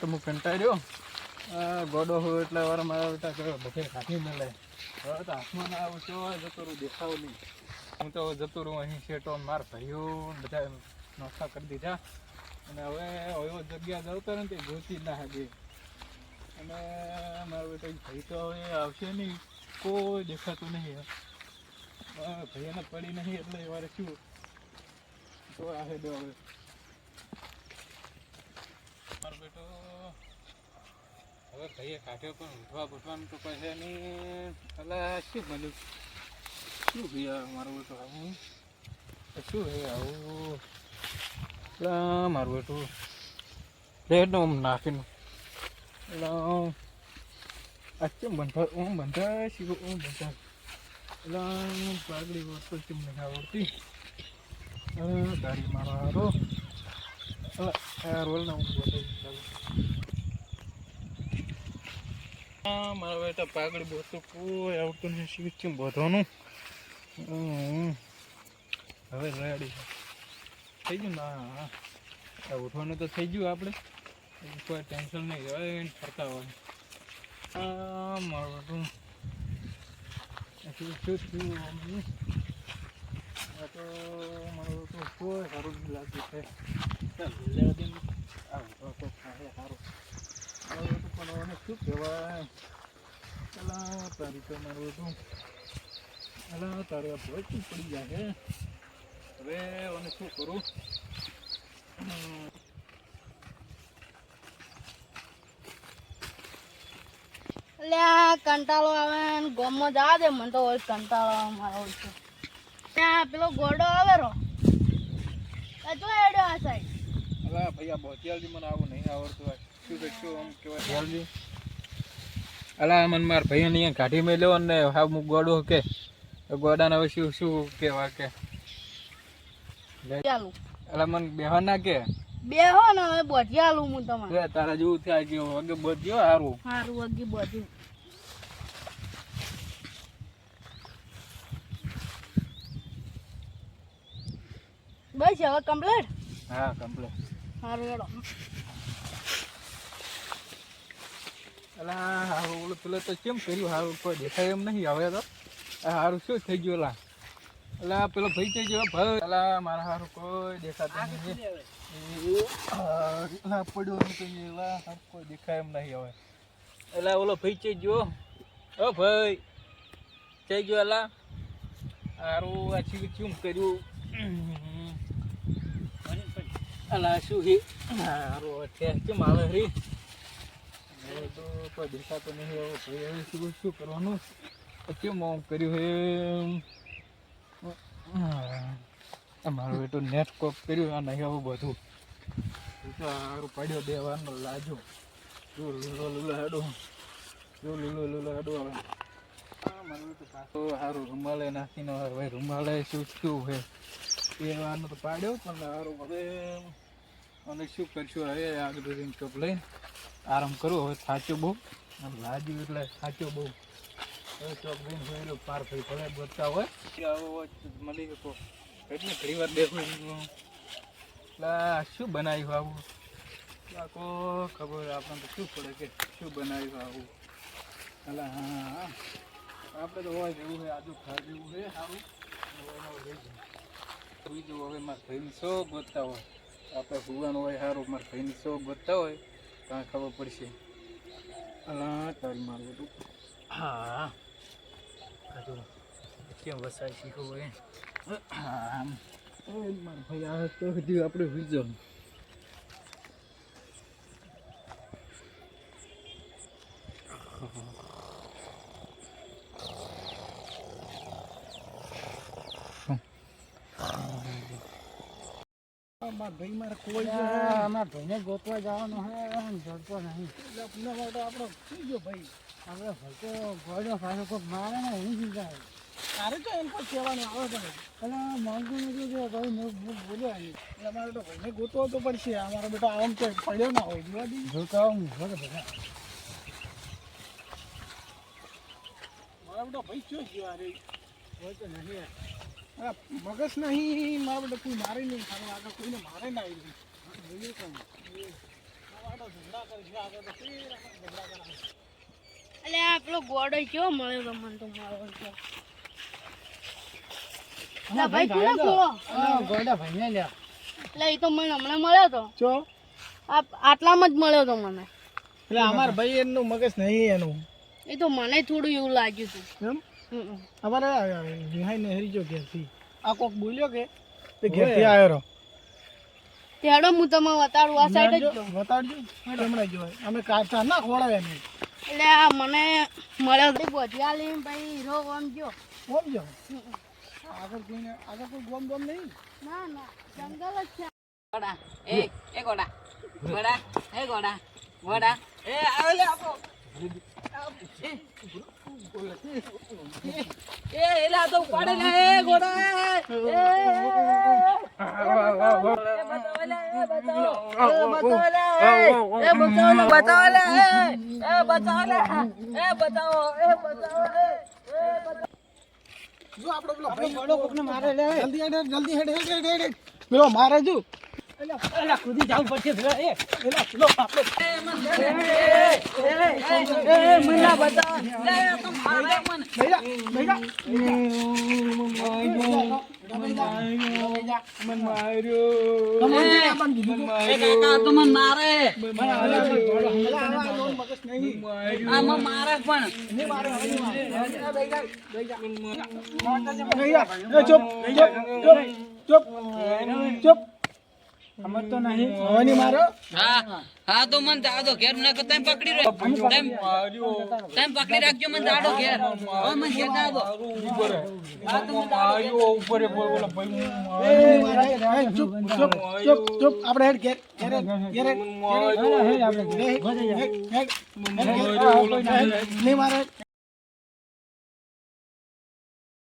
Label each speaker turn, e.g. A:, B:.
A: તો હું કંટાળ્યો ગોડો હોય એટલે વાર મારા બેટા કર્યો બધે કાઢી મળે હવે તો હાથમાં ના આવું તો જતો રહું દેખાવ નહીં હું તો જતો રહું અહીં શેટો માર ભાઈઓ બધા નોખા કરી દીધા અને હવે એવો જગ્યા જતો ને તે ગોતી ના હાજે અને મારો બેટો ભાઈ તો હવે આવશે નહીં કોઈ દેખાતું નહીં ભાઈને પડી નહીં એટલે એ વારે શું તો આવે દો હવે મારો બેટો હવે ભાઈએ કાઢ્યો પણ ઉઠવા બુઠવાનું તો કહે નહીં એટલે શું બન્યું શું ભૈયા મારું બેટું આવું શું હે આવું એટલે મારું બેટું રેડ આમ નાખીને એટલે આ કેમ બંધા શીખો બંધા એટલે પાઘડી વસ્તુ કેમ નથી આવડતી ગાડી મારો રોલના હું બતાવી મારા બેટા પાઘડી બોતું કોઈ આવડતું નથી શીખ કેમ બધવાનું હવે રેડી થઈ ગયું ના ઉઠવાનું તો થઈ ગયું આપણે કોઈ ટેન્શન નહીં હોય ફરતા હોય મારું બેટું શું થયું તો મારું તો કોઈ સારું નહીં લાગ્યું છે સારું પણ શું કહેવાય પેલા તારી તો મારું હતું પેલા તારે ભોજ પડી જાય હવે અને શું કરું
B: કંટાળો આવે ને ગોમમાં જવા દે મને તો કંટાળો મારો છે ત્યાં પેલો ગોડો આવે રો જો એડો આ સાઈડ
A: અલા ભૈયા બોતિયાલજી મને આવું નહીં આવડતું હોય શું શું આમ કહેવાય બોતિયાલજી અલા મને માર ભાઈ અહીંયા કાઢી મેલ્યો ને હા હું ગોડો કે ગોડાને હવે શું શું કહેવાય કે
B: ચાલુ
A: અલા મને બેહવા ના કે
B: બેહો ને હવે બોધિયાલું હું તમારે
A: તારા જેવું થાય કે વગે બોધ્યો સારું
B: સારું વગી બધું બસ હવે કમ્પ્લીટ
A: હા કમ્પ્લીટ
B: સારું હેડો
A: અલા હારું ઓલું પેલો તો કેમ કર્યું હારું કોઈ દેખાય એમ નહીં હવે તો હારું શું થઈ ગયું અલા અલા પેલો ભાઈ થઈ ગયો ભાઈ અલા મારા હારું કોઈ દેખાતું નહીં પડ્યો કોઈ દેખાય એમ નહીં હવે એલા ઓલો ભાઈ થઈ ગયો ઓ ભાઈ થઈ ગયો અલા હારું આ શું કર્યું અલા શું હે હારું કેમ આવે હરી તો કોઈ દેખાતો નહીં હવે ભાઈ હવે શું કરવાનું કેમ આમ કર્યું હે મારું બેટો નેટ કોપ કર્યું આ નહીં આવું બધું સારું પડ્યો દેવાનો લાજો જો લીલો લીલો હેડો જો લીલો લીલો હેડો હવે મારું બેટું પાછો સારું રૂમાલે નાખીને હવે રૂમાલે શું શું હે એ વાનો તો પાડ્યો પણ સારું હવે અને શું કરશું હવે આગળ બધું કપ લઈને આરામ કરું હવે થાચ્યો બહુ લાજ્યું એટલે થાચ્યો બહુ હવે ચોક લઈને હોય પાર ભાઈ ભલે બચતા હોય મળી શકો એટલે ઘણી વાર દેખું એટલે શું બનાવ્યું આવું આખો ખબર આપણને તો શું પડે કે શું બનાવ્યું આવું એટલે હા આપણે તો હોય જેવું હોય આજુ ખાર જેવું છે સારું બીજું હવે મારા ભાઈની શો ગોતતા હોય આપણે ભૂવાનું હોય સારું મારા ભાઈની શો ગોતતા હોય ત્યાં ખબર પડશે અલા તારી મારું બધું હા કેમ વસાય શીખવું હોય મારા ભાઈ આવે તો હજી આપણે વિજો મારા ભાઈ મારે કોઈ અમારા ભાઈને ગોતવા જવાનો હે જડતો નહીં એટલે માટે આપણો થઈ ગયો ભાઈ આપણે ભલતો ગોળો પાછો કોઈ મારે ને હું ચિંતા તારે તો એમ કોઈ કહેવાનું આવે છે એટલે માંગુ નથી જો ભાઈ મેં બોલ્યો આવી એટલે અમારે તો ભાઈને ગોતવો તો પડશે અમારો બેટો આમ તો પડ્યો ના હોય જોવા દી જોતા હું ભલે બધા મારા બેટો ભાઈ ચો ગયો અરે હોય તો નહીં મગજ નહીં મારા બેટા કોઈ મારે નહીં ખાવાનું આગળ કોઈને મારે ના આવી
B: એટલે આ પેલો ગોડો કેવો મળ્યો તો મને તો મારો છે ના ભાઈ તું ના ગોળો
A: ગોડા ભાઈ ને લ્યા
B: એટલે એ તો મને હમણાં મળ્યો તો
A: ચો
B: આટલામાં જ મળ્યો તો મને
A: એટલે અમાર ભાઈ એનું મગજ નહીં એનું
B: એ તો મને થોડું એવું લાગ્યું હતું
A: એમ અમારે રિહાઈ ને હરી જો ઘેરથી આ કોક બોલ્યો કે તે ઘેરથી આવ્યો રહો
B: તેડો હું તમે વતાડું આ સાઈડ જ જો
A: બતાડજો હમણાં જો અમે કાચા ના ખોળાવે નહીં
B: એટલે આ મને મળ્યો તો બોધિયા લઈને ભાઈ હીરો આમ જો
A: કોમ જો આગળ કોઈ ગોમ ગોમ નહીં
B: ના ના જંગલ જ છે
C: ગોડા એ ગોડા ગોડા એ ગોડા ગોડા એ આવે લે આપો એ એલા તો પાડે લે એ ગોડા
A: જો આપણો પેલો ભાઈ ગોળો કોકને મારે લે જલ્દી હેડ પેલો મારે જો એલા ખુદી જાવ પડશે એલા પેલો આપણે
C: મના બતાવ લે તો મારે મન
A: મન માર્યો
C: એ કાકા તો મન મારે આ મન મારે પણ
A: ચુપ અમર તો નહીં હવાની મારો
C: હા તો મન જાડો ઘેર ન કે તેમ પકડી રહ્યો તેમ પકડી રાખજો મન જાડો ઘેર ઓ મન ઘેર જાડો હા તો મન જાડો
A: ઉપર બોલો ભાઈ ચુપ આપણે હેડ ઘેર નહીં મારે